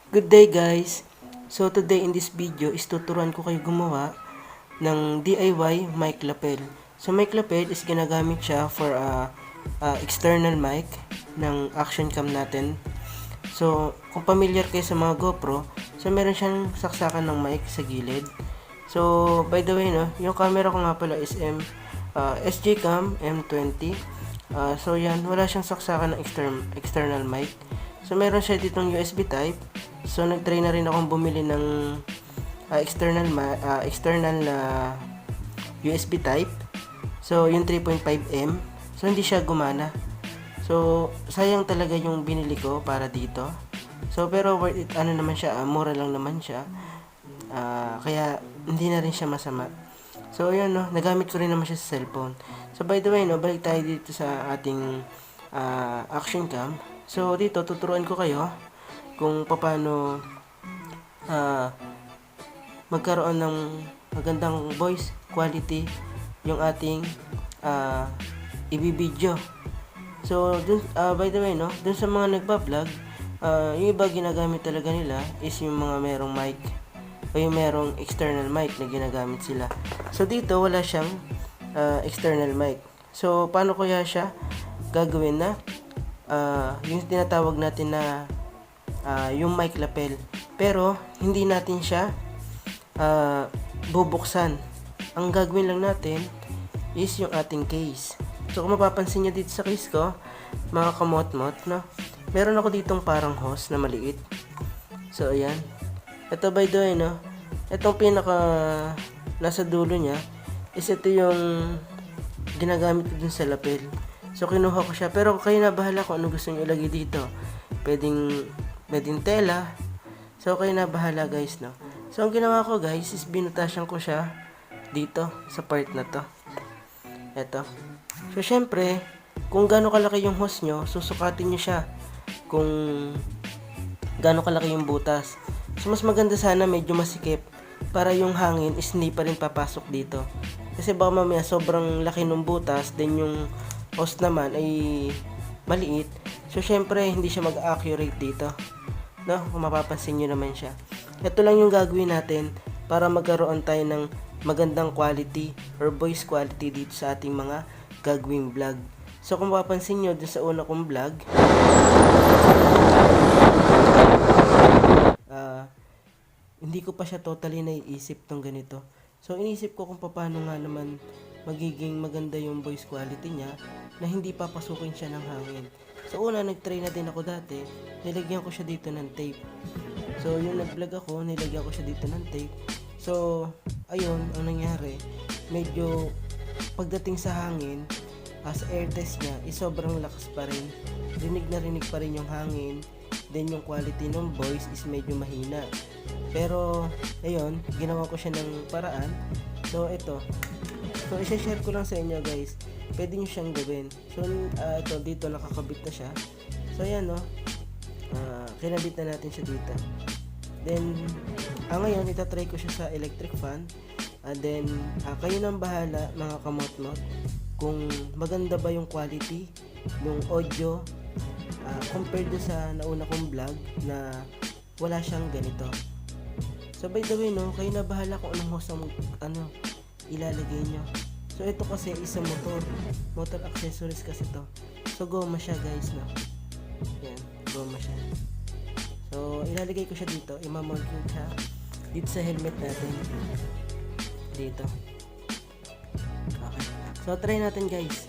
Good day guys! So today in this video is tuturuan ko kayo gumawa ng DIY mic lapel. So mic lapel is ginagamit siya for external mic ng action cam natin. So kung familiar kayo sa mga GoPro, so meron siyang saksakan ng mic sa gilid. So by the way no, yung camera ko nga pala is SG Cam M20. So yan, wala siyang saksakan ng external mic. So meron siya ditong USB type. So nag-try na rin akong bumili ng external na USB type. So yung 3.5M. So hindi siya gumana. So sayang talaga yung binili ko para dito. So pero worth it, ano naman siya, mura lang naman siya. Kaya hindi na rin siya masama. So yun no, nagamit ko rin naman siya sa cellphone. So by the way no, balik tayo dito sa ating action cam. So dito tuturuan ko kayo kung paano magkaroon ng magandang voice quality yung ating ibibideo. So dun, by the way no, dun sa mga nagba-vlog, yung iba ginagamit talaga nila is yung mga merong mic o yung merong external mic na ginagamit sila. So dito wala siyang external mic. So paano kaya siya gagawin na yung tinatawag natin na yung mic lapel, pero hindi natin siya bubuksan. Ang gagawin lang natin is yung ating case. So kung mapapansin nyo dito sa case ko, mga kamot-mot no, meron ako ditong parang hose na maliit. So ayan, ito by the way no, itong pinaka nasa dulo niya is ito yung ginagamit ko dun sa lapel. So kinuha ko siya, pero kayo na bahala kung ano gusto niyo ilagay dito. Pwedeng tela. So kayo na bahala guys no. So ang ginawa ko guys is binutasyan ko siya dito sa part na to. Ito. So syempre, kung gaano kalaki yung hose nyo, susukatin nyo siya kung gaano kalaki yung butas. So mas maganda sana medyo masikip para yung hangin is hindi pa rin papasok dito. Kasi baka mamaya sobrang laki ng butas, then yung hose naman ay maliit. So syempre hindi siya mag-accurate dito. No, kung mapapansin niyo naman siya. Ito lang yung gagawin natin para magkaroon tayo ng magandang quality or voice quality dito sa ating mga gagawing vlog. So kung mapapansin niyo dun sa una kong vlog, hindi ko pa siya totally naiisip tong ganito. So inisip ko kung paano nga naman magiging maganda yung voice quality niya na hindi papasukin siya ng hangin. So una, nag-try na din ako dati, nilagyan ko siya dito ng tape. So yung nag-vlog ako, nilagyan ko siya dito ng tape. So ayun, ang nangyari, medyo pagdating sa hangin, as air test niya, sobrang lakas pa rin. Rinig na rinig pa rin yung hangin. Then yung quality ng voice is medyo mahina. Pero ayun, ginawa ko siya ng paraan. So ito, so i-share ko lang sa inyo guys, pwede nyo siyang gawin. So ito, dito nakakabit na siya. So ayan no, kinabit na natin siya dito. Then ngayon itatry ko siya sa electric fan. And then kayo nang bahala mga kamot-not kung maganda ba yung quality yung audio compared do sa nauna kong vlog na wala siyang ganito. So by the way no, kayo na bahala kung anong hose ang ilalagay nyo. So ito kasi isa motor accessories kasi to. So goma siya guys no. Yan, goma siya. So ilalagay ko siya dito, imamount ko siya dito sa helmet natin. Dito. Okay. So try natin guys.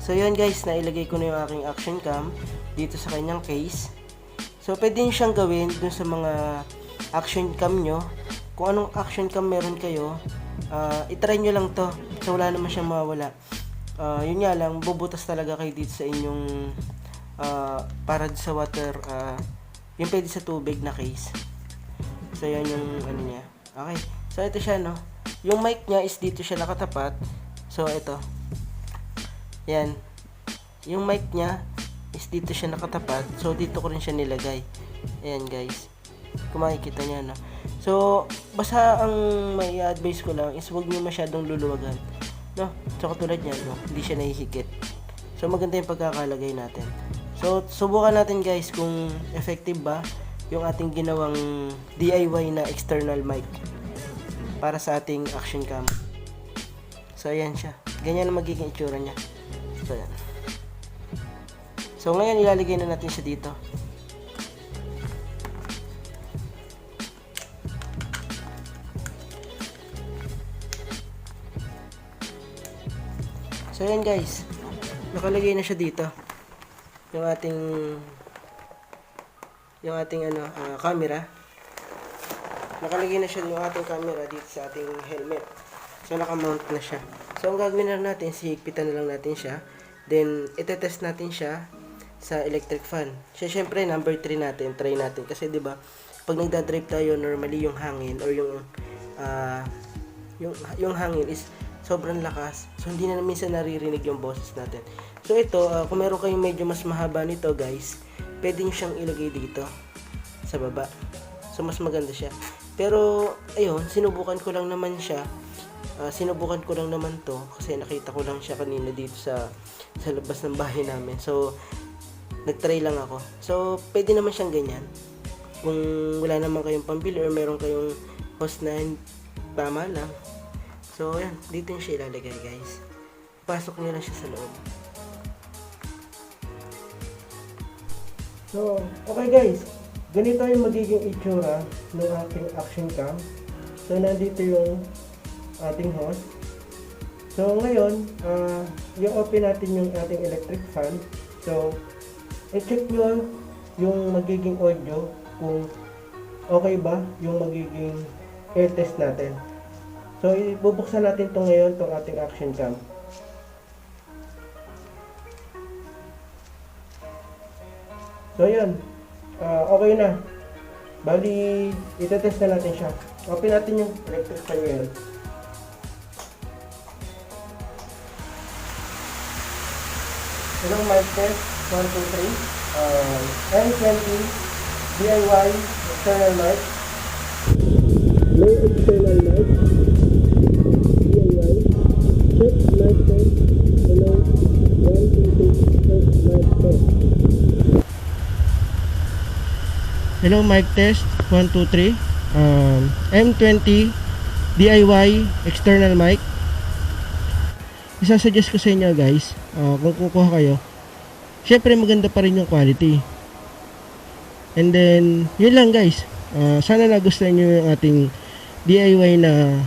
So yun guys, nailagay ko na yung aking action cam dito sa kanyang case. So pwede nyo siyang gawin dun sa mga action cam nyo. Kung anong action cam meron kayo, itry nyo lang to. So wala naman siyang mawala. Yun nga lang, bubutas talaga kayo dito sa inyong para sa water, yung pwede sa tubig na case. So yan yung ano niya. Okay, so ito siya no. Yung mic niya is dito siya nakatapat. So ito, yan, yung mic niya is dito siya nakatapat. So dito ko rin siya nilagay. Ayan guys, kung makikita niya no. So basta ang may advice ko lang is huwag niyo masyadong luluwagan no. So katulad niyan no, hindi siya nahihigit. So maganda yung pagkakalagay natin. So So, subukan natin guys kung effective ba yung ating ginawang DIY na external mic para sa ating action cam. So, ayan siya. Ganyan ang magiging itsura niya. So, ayan. So, ngayon ilalagay na natin siya dito. So, ayan guys. Nakalagay na siya dito. Yung ating camera. Nakalagay na siya yung ating camera dito sa ating helmet. So, nakamount na siya. So, ang gagawin na natin, higpitan na lang natin siya. Then, itetest natin siya sa electric fan. So, syempre, number 3 natin. Try natin. Kasi, di ba, pag nagdadrive tayo, normally yung hangin or yung hangin is sobrang lakas. So, hindi na minsan naririnig yung boses natin. So, ito, kung meron kayong medyo mas mahaba nito, guys, pwede nyo siyang ilagay dito sa baba. So, mas maganda siya. Pero, ayun, sinubukan ko lang naman siya. Sinubukan ko lang naman to kasi nakita ko lang siya kanina dito sa labas ng bahay namin. So, nagtry lang ako. So, pwede naman siyang ganyan. Kung wala naman kayong pambili or meron kayong host na tama lang. So, ayan. Dito yung siya ilalagay, guys. Pasok nyo lang siya sa loob. So, okay guys. Ganito yung magiging itsura ng ating action cam. So, nandito yung ating host. So, ngayon, yung open natin yung ating electric fan. So, i-check nyo yung magiging audio kung okay ba yung magiging air test natin. So, ibubuksan natin ito ngayon, itong ating action cam. So, yun. Okay na. Bali, itetest na natin siya. Open natin yung electric fan ngayon. Itong mic test, 1, 2, 3. M20 DIY external mic. No external mic. DIY. Check mic test. Hello. 1, 2, 3. Check mic test. Hello, mic test. 1, 2, 3. M20 DIY external mic. Isasuggest ko sa inyo guys, kung kukuha kayo, syempre maganda pa rin yung quality. And then, yun lang guys. Sana nagustuhan nyo yung ating DIY na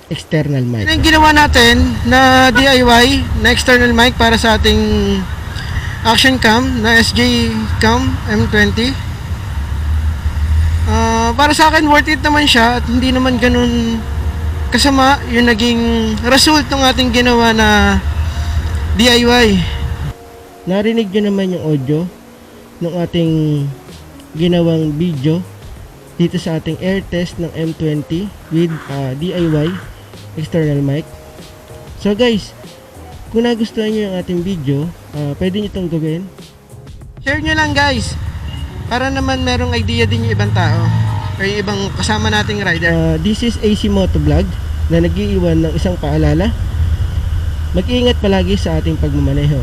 external mic. Yung ginawa natin na DIY na external mic para sa ating action cam na SJ Cam M20. Para sa akin worth it naman siya at hindi naman ganun kasama yung naging result ng ating ginawa na DIY. Narinig nyo naman yung audio ng ating ginawang video dito sa ating air test ng M20 with DIY external mic. So guys, kung nagustuhan nyo yung ating video, pwede nyo itong gawin. Share nyo lang guys, para naman merong idea din yung ibang tao o yung ibang kasama nating rider. This is AC Motovlog na nag-iiwan ng isang paalala. Mag-iingat palagi sa ating pagmamaneho.